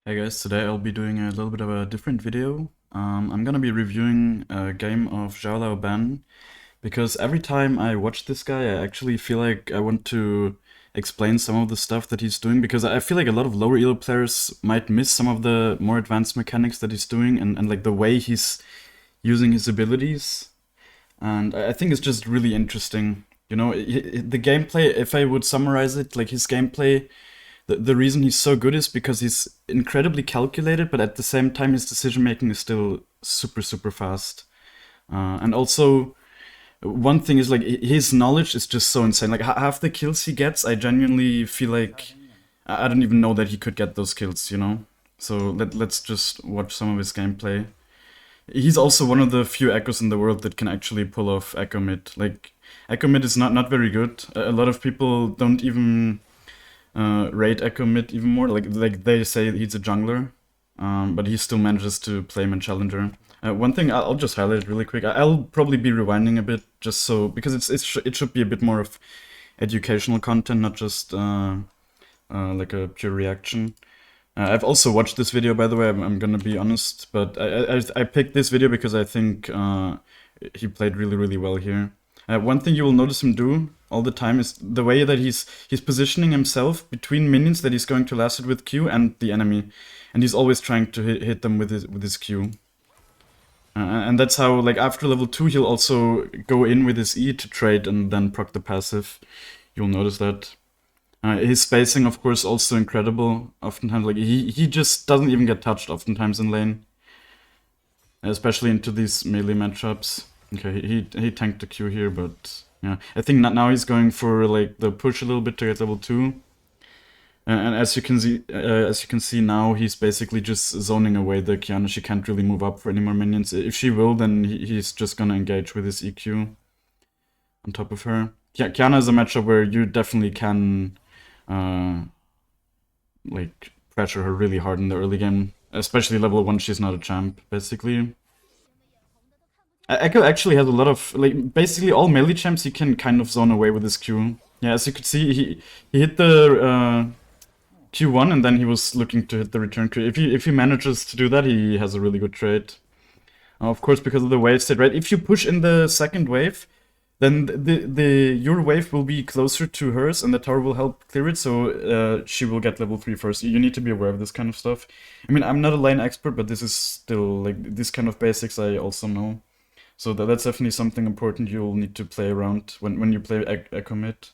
Hey guys, today I'll be doing a little bit of a different video. I'm gonna be reviewing a game of Xiao Lao ban, because every time I watch this guy I actually feel like I want to explain some of the stuff that he's doing, because I feel like a lot of lower elo players might miss some of the more advanced mechanics that he's doing and like the way he's using his abilities. And I think it's just really interesting. You know, the gameplay, if I would summarize it, like his gameplay, the reason he's so good is because he's incredibly calculated, but at the same time his decision making is still super, super fast. And also, one thing is like his knowledge is just so insane. Like half the kills he gets, I genuinely feel like I don't even know that he could get those kills, you know? So let's just watch some of his gameplay. He's also one of the few Ekkos in the world that can actually pull off Ekko mid. Like, Ekko mid is not very good. A lot of people don't even rate Ekko mid even more. Like they say he's a jungler, but he still manages to play him in challenger. One thing I'll just highlight really quick. I'll probably be rewinding a bit just so, because it should be a bit more of educational content, not just like a pure reaction. I've also watched this video, by the way, I'm gonna be honest, but I picked this video because I think he played really, really well here. One thing you will notice him do all the time is the way that he's positioning himself between minions that he's going to last hit with Q and the enemy, and he's always trying to hit them with his Q. And that's how, like, after level 2, he'll also go in with his E to trade and then proc the passive. You'll notice that. His spacing, of course, also incredible. Oftentimes, like, he just doesn't even get touched oftentimes in lane. Especially into these melee matchups. Okay, he tanked the Q here, but yeah. I think now he's going for, like, the push a little bit to get level 2. And as you can see now, he's basically just zoning away the Qiyana. She can't really move up for any more minions. If she will, then he's just gonna engage with his EQ on top of her. Yeah, Qiyana is a matchup where you definitely can like pressure her really hard in the early game, especially level 1. She's not a champ, basically. Ekko actually has a lot of, like, basically all melee champs he can kind of zone away with his Q. Yeah, as you could see, he hit the Q1 and then he was looking to hit the return Q. If he manages to do that, he has a really good trade. Of course, because of the wave state, right? If you push in the second wave, then your wave will be closer to hers and the tower will help clear it, so she will get level 3 first. You need to be aware of this kind of stuff. I mean, I'm not a lane expert, but this is still, like, this kind of basics I also know. So that's definitely something important you'll need to play around when you play Ekko mid.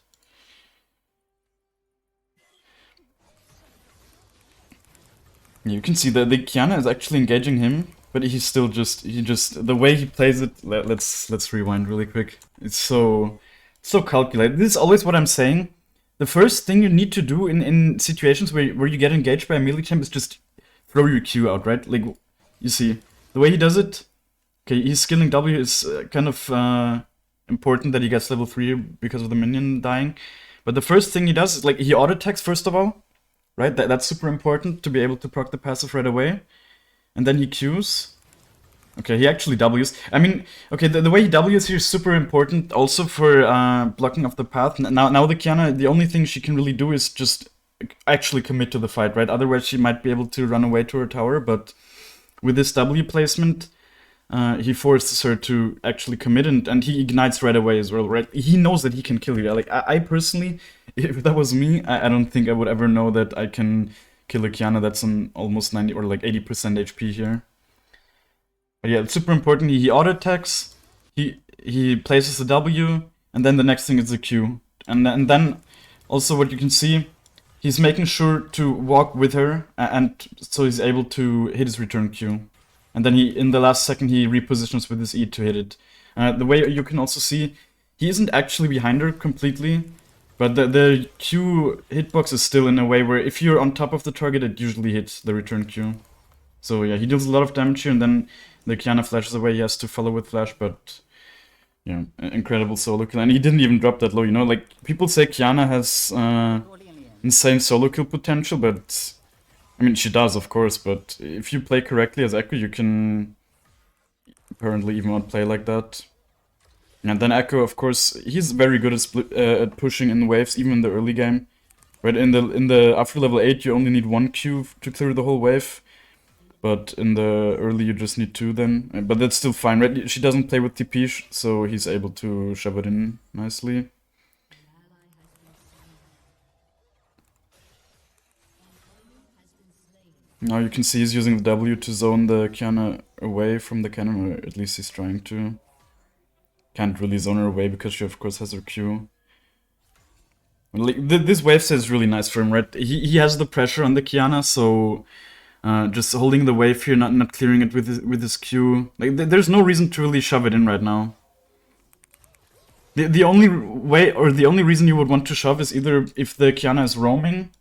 You can see that the Qiyana is actually engaging him, but he's still the way he plays it. Let's rewind really quick. It's so calculated. This is always what I'm saying. The first thing you need to do in situations where you get engaged by a melee champ is just throw your Q out, right? Like, you see the way he does it. Okay, his skilling W is kind of important that he gets level 3 because of the minion dying. But the first thing he does is, like, he auto attacks first of all. Right, that's super important to be able to proc the passive right away. And then he Qs. Okay, he actually Ws. I mean, okay, the way he Ws here is super important also for blocking off the path. Now the Qiyana, the only thing she can really do is just actually commit to the fight, right? Otherwise she might be able to run away to her tower, but with this W placement, he forces her to actually commit, and he ignites right away as well, right? He knows that he can kill you. Like, I personally, if that was me, I don't think I would ever know that I can kill a Qiyana that's on almost 90 or like 80% HP here. But yeah, it's super important. He auto attacks, he places a W, and then the next thing is a Q. And then also what you can see, he's making sure to walk with her, and so he's able to hit his return Q. And then in the last second, he repositions with his E to hit it. The way you can also see, he isn't actually behind her completely, but the Q hitbox is still in a way where if you're on top of the target, it usually hits the return Q. So yeah, he deals a lot of damage here, and then the Qiyana flashes away. He has to follow with flash, but yeah, incredible solo kill. And he didn't even drop that low, you know? Like, people say Qiyana has insane solo kill potential, but I mean, she does, of course, but if you play correctly as Ekko, you can apparently even not play like that. And then Ekko, of course, he's very good at pushing in waves, even in the early game. Right, in the after level 8 you only need 1 Q to clear the whole wave. But in the early you just need 2 then. But that's still fine, right? She doesn't play with TP, so he's able to shove it in nicely. Now you can see he's using the W to zone the Kiana away from the cannon, or at least he's trying to. Can't really zone her away because she of course has her Q. Like, this wave set is really nice for him, right? He has the pressure on the Kiana, so just holding the wave here, not clearing it with his Q. Like there's no reason to really shove it in right now. The only way, or the only reason you would want to shove is either if the Kiana is roaming,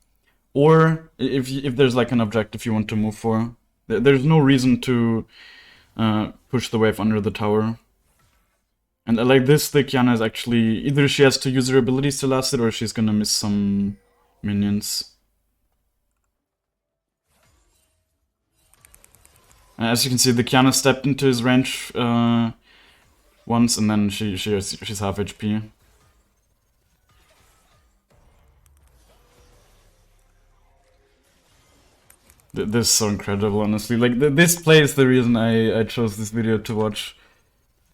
or if there's like an objective you want to move for. There's no reason to push the wave under the tower. And like this, the Kiana is actually, either she has to use her abilities to last it, or she's gonna miss some minions. As you can see, the Kiana stepped into his range once, and then she's half HP. This is so incredible, honestly. Like, this play is the reason I chose this video to watch.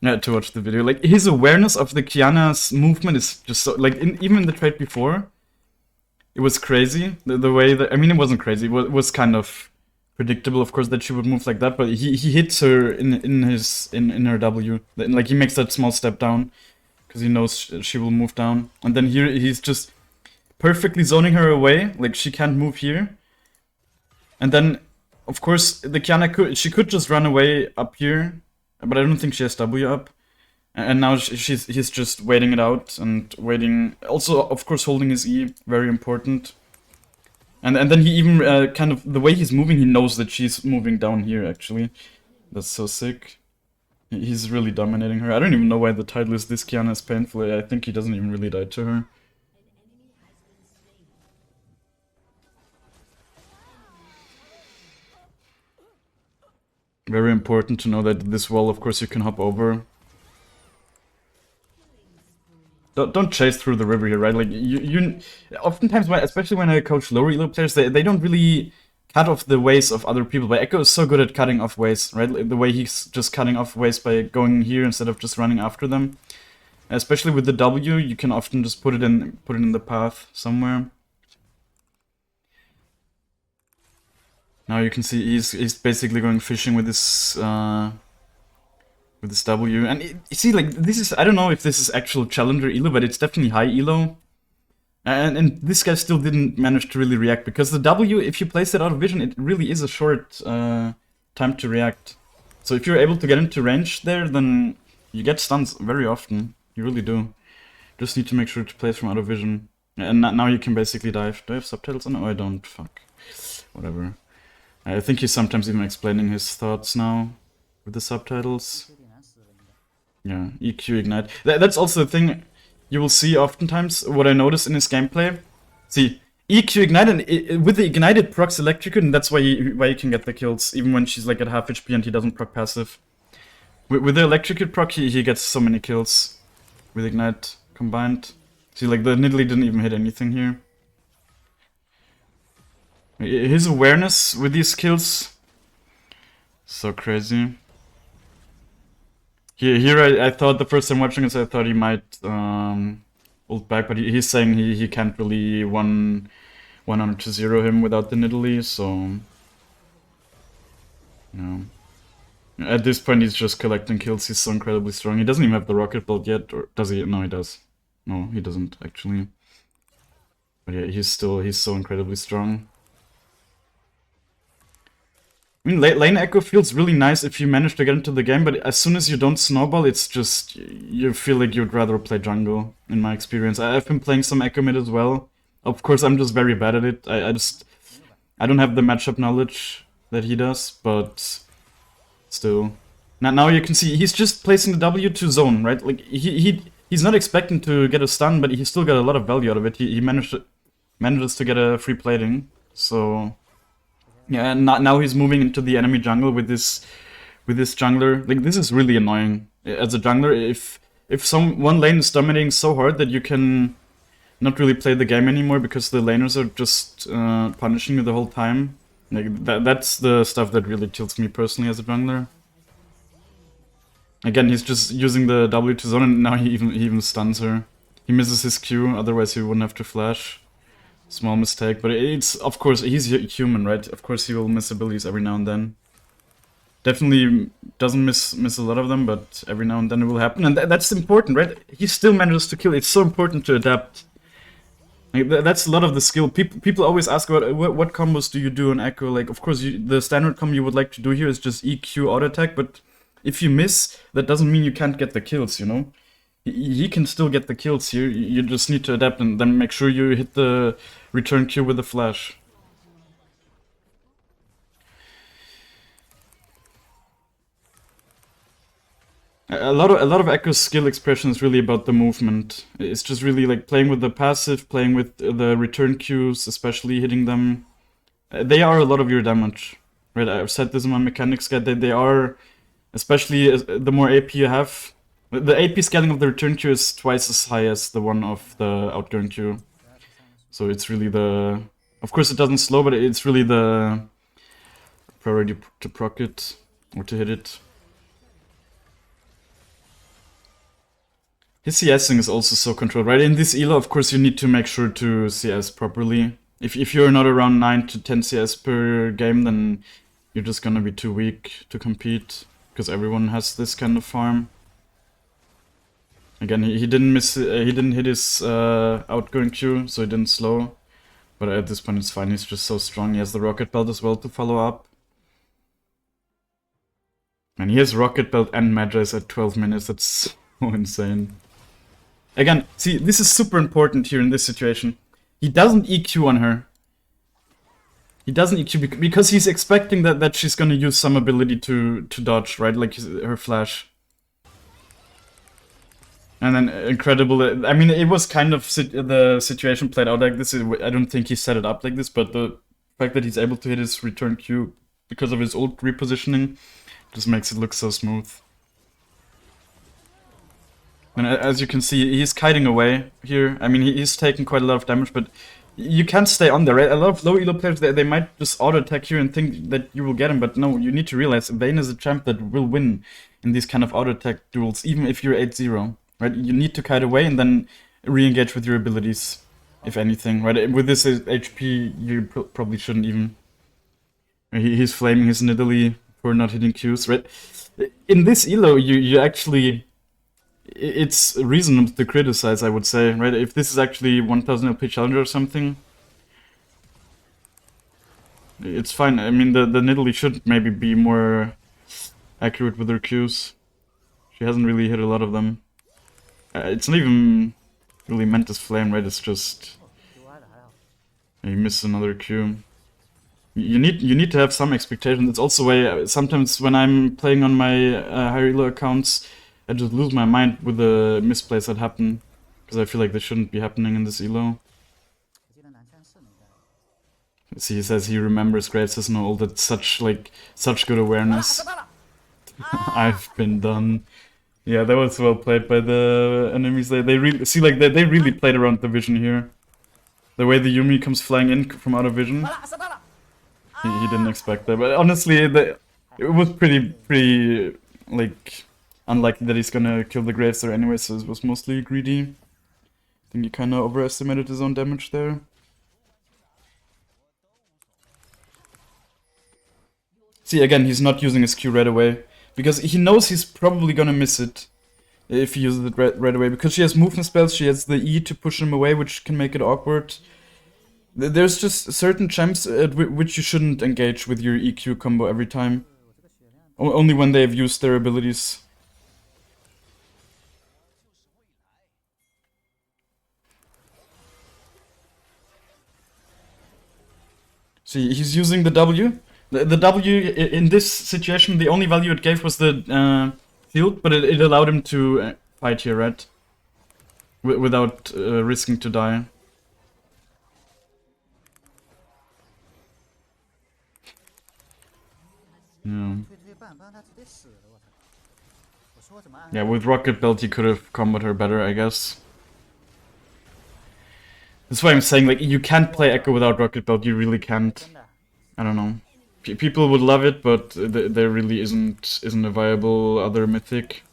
Yeah, to watch the video. Like, his awareness of the Kiana's movement is just so... Like, even in the trade before, it was crazy. The way that... I mean, it wasn't crazy. It was kind of predictable, of course, that she would move like that. But he hits her in her W. Like, he makes that small step down, because he knows she will move down. And then here, he's just perfectly zoning her away. Like, she can't move here. And then, of course, the Kiana could just run away up here, but I don't think she has W up. And now he's just waiting it out and waiting. Also, of course, holding his E, very important. And then he even kind of, the way he's moving, he knows that she's moving down here, actually. That's so sick. He's really dominating her. I don't even know why the title is This Kiana is Painful. I think he doesn't even really die to her. Very important to know that this wall, of course, you can hop over. Don't chase through the river here, right? Like, you oftentimes, especially when I coach lower elo players, they don't really cut off the ways of other people. But Ekko is so good at cutting off ways, right? Like, the way he's just cutting off ways by going here instead of just running after them. Especially with the W, you can often just put it in the path somewhere. Now you can see he's basically going fishing with this W, and you see, like, this is, I don't know if this is actual challenger elo, but it's definitely high elo, and this guy still didn't manage to really react, because the W, if you place it out of vision, it really is a short time to react. So if you're able to get into range there, then you get stuns very often. You really do. Just need to make sure to place from out of vision, and now you can basically dive. Do I have subtitles on? Oh, I don't. Fuck. Whatever. I think he's sometimes even explaining his thoughts now with the subtitles. Yeah, EQ Ignite. That's also the thing you will see oftentimes, what I notice in his gameplay. See, EQ Ignite, and with the Ignited procs Electrocute, and that's why you can get the kills, even when she's like at half HP and he doesn't proc passive. With the Electrocute proc, he gets so many kills with Ignite combined. See, like, the Nidalee didn't even hit anything here. His awareness with these skills, so crazy. Here I thought the first time watching this, I thought he might ult back, but he's saying he can't really 100 to 0 him without the Nidalee, so yeah. At this point he's just collecting kills. He's so incredibly strong. He doesn't even have the rocket belt yet, or does he? No, he does. No, he doesn't actually. But yeah, he's so incredibly strong. I mean, lane Ekko feels really nice if you manage to get into the game, but as soon as you don't snowball, it's just, you feel like you'd rather play jungle, in my experience. I've been playing some Ekko mid as well. Of course, I'm just very bad at it. I don't have the matchup knowledge that he does, but still. Now you can see, he's just placing the W to zone, right? Like, he's not expecting to get a stun, but he still got a lot of value out of it. He manages to get a free plating, so... Yeah, and now he's moving into the enemy jungle with this jungler. Like, this is really annoying as a jungler. If one lane is dominating so hard that you can not really play the game anymore because the laners are just punishing you the whole time. Like that's the stuff that really kills me personally as a jungler. Again, he's just using the W to zone, and now he even stuns her. He misses his Q, otherwise he wouldn't have to flash. Small mistake, but it's, of course, he's human, right? Of course he will miss abilities every now and then. Definitely doesn't miss a lot of them, but every now and then it will happen, and that's important, right? He still manages to kill. It's so important to adapt. Like, that's a lot of the skill. People always ask about what combos do you do on Ekko. Like, of course, the standard combo you would like to do here is just EQ auto attack, but if you miss, that doesn't mean you can't get the kills, you know? He can still get the kills here. You just need to adapt and then make sure you hit the return Q with the flash. A lot of Ekko's skill expression is really about the movement. It's just really like playing with the passive, playing with the return Qs, especially hitting them. They are a lot of your damage, right? I've said this in my mechanics guide. They are, especially the more AP you have. The AP scaling of the return Q is twice as high as the one of the outgoing Q. So it's really the... Of course it doesn't slow, but it's really the priority to proc it, or to hit it. His CSing is also so controlled, right? In this elo, of course, you need to make sure to CS properly. If you're not around 9 to 10 CS per game, then you're just gonna be too weak to compete, because everyone has this kind of farm. Again, he didn't miss, he didn't hit his outgoing Q, so he didn't slow. But at this point, it's fine. He's just so strong. He has the Rocket Belt as well to follow up. And he has Rocket Belt and Magi's at 12 minutes. That's so insane. Again, see, this is super important here in this situation. He doesn't EQ on her. He doesn't EQ because he's expecting that she's gonna use some ability to dodge, right? Like her flash. And then incredible. I mean, it was kind of the situation played out like this. I don't think he set it up like this, but the fact that he's able to hit his return Q because of his ult repositioning just makes it look so smooth. And as you can see, he's kiting away here. I mean, he's taking quite a lot of damage, but you can't stay on there, right? A lot of low elo players, they might just auto-attack you and think that you will get him, but no, you need to realize Vayne is a champ that will win in these kind of auto-attack duels, even if you're 8-0, right? You need to kite away and then re-engage with your abilities, if anything, right? With this HP, you probably shouldn't even... He's flaming his Nidalee for not hitting Qs, right? In this elo, you actually... It's reasonable to criticize, I would say, right? If this is actually 1000 LP challenger or something, it's fine. I mean, the Nidalee should maybe be more accurate with her Qs. She hasn't really hit a lot of them. It's not even really meant as flame, right? It's just... You miss another Q. You need to have some expectations. It's also why sometimes when I'm playing on my higher elo accounts, I just lose my mind with the misplays that happen, because I feel like they shouldn't be happening in this elo. See, he says he remembers Graves as no ult. That's such good awareness. I've been done. Yeah, that was well played by the enemies. They really see, like they really played around the vision here. The way the Yumi comes flying in from out of vision, he didn't expect that. But honestly, it was pretty like unlikely that he's gonna kill the Graves there anyway, so it was mostly greedy. I think he kinda overestimated his own damage there. See, again, he's not using his Q right away, because he knows he's probably gonna miss it if he uses it right away, because she has movement spells, she has the E to push him away, which can make it awkward. There's just certain champs at which you shouldn't engage with your EQ combo every time. Only when they've used their abilities. See, he's using the W. The W, in this situation, the only value it gave was the shield, but it allowed him to fight here, right? Without risking to die. Yeah. Yeah, with Rocket Belt he could have comboed her better, I guess. That's why I'm saying, like, you can't play Ekko without Rocket Belt, you really can't. I don't know. People would love it, but there really isn't a viable other mythic.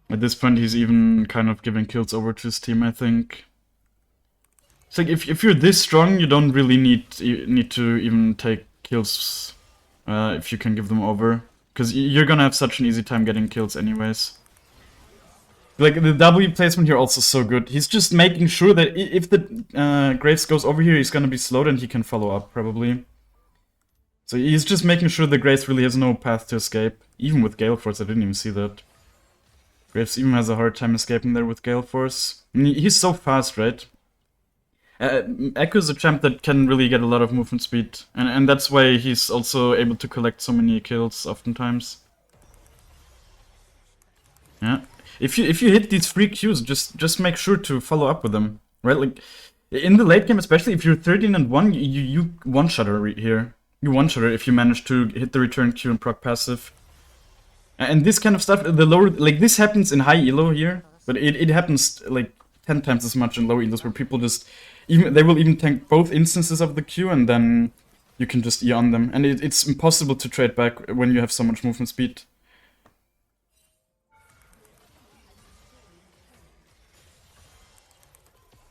At this point, he's even kind of giving kills over to his team, I think. It's like, if you're this strong, you don't really need to even take kills if you can give them over. Because you're gonna have such an easy time getting kills anyways. Like, the W placement here also so good. He's just making sure that if the Graves goes over here, he's gonna be slowed and he can follow up, probably. So he's just making sure the Graves really has no path to escape. Even with Gale Force, I didn't even see that. Graves even has a hard time escaping there with Gale Force. I mean, he's so fast, right? Ekko is a champ that can really get a lot of movement speed, and that's why he's also able to collect so many kills oftentimes. Yeah, if you hit these free Qs, just make sure to follow up with them, right? Like in the late game, especially if you're 13 and 1, you one-shot her here. You one-shot her if you manage to hit the return Q and proc passive. And this kind of stuff, the lower, like this happens in high elo here, but it happens like 10 times as much in low elos where people just they will even tank both instances of the Q and then you can just E on them. And it's impossible to trade back when you have so much movement speed.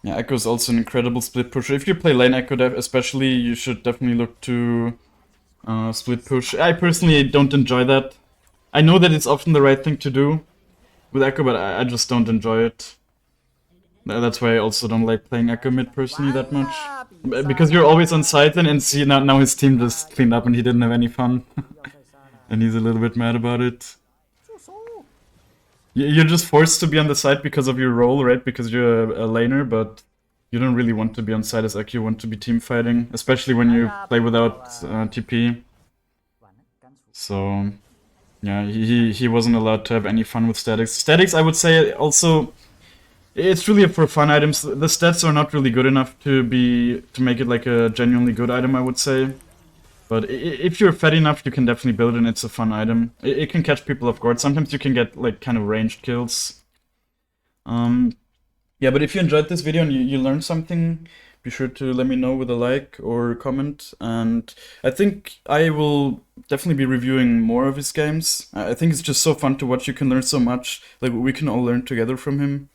Yeah, Ekko is also an incredible split pusher. If you play lane Ekko especially, you should definitely look to split push. I personally don't enjoy that. I know that it's often the right thing to do with Ekko, but I just don't enjoy it. That's why I also don't like playing Ekko mid personally that much. Because you're always on side then, and see now his team just cleaned up and he didn't have any fun. And he's a little bit mad about it. You're just forced to be on the side because of your role, right? Because you're a laner, but you don't really want to be on side as Ekko, you want to be team fighting. Especially when you play without TP. So, yeah, he wasn't allowed to have any fun with statics. Statics, I would say, also... It's really for fun items. The stats are not really good enough to make it like a genuinely good item, I would say. But if you're fat enough, you can definitely build it and it's a fun item. It can catch people off guard. Sometimes you can get like kind of ranged kills. Yeah, but if you enjoyed this video and you learned something, be sure to let me know with a like or comment. And I think I will definitely be reviewing more of his games. I think it's just so fun to watch. You can learn so much. Like, we can all learn together from him.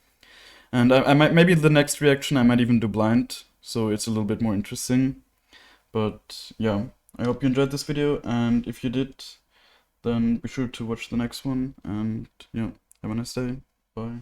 And I might, maybe the next reaction I might even do blind, so it's a little bit more interesting. But yeah, I hope you enjoyed this video, and if you did, then be sure to watch the next one, and yeah, have a nice day. Bye.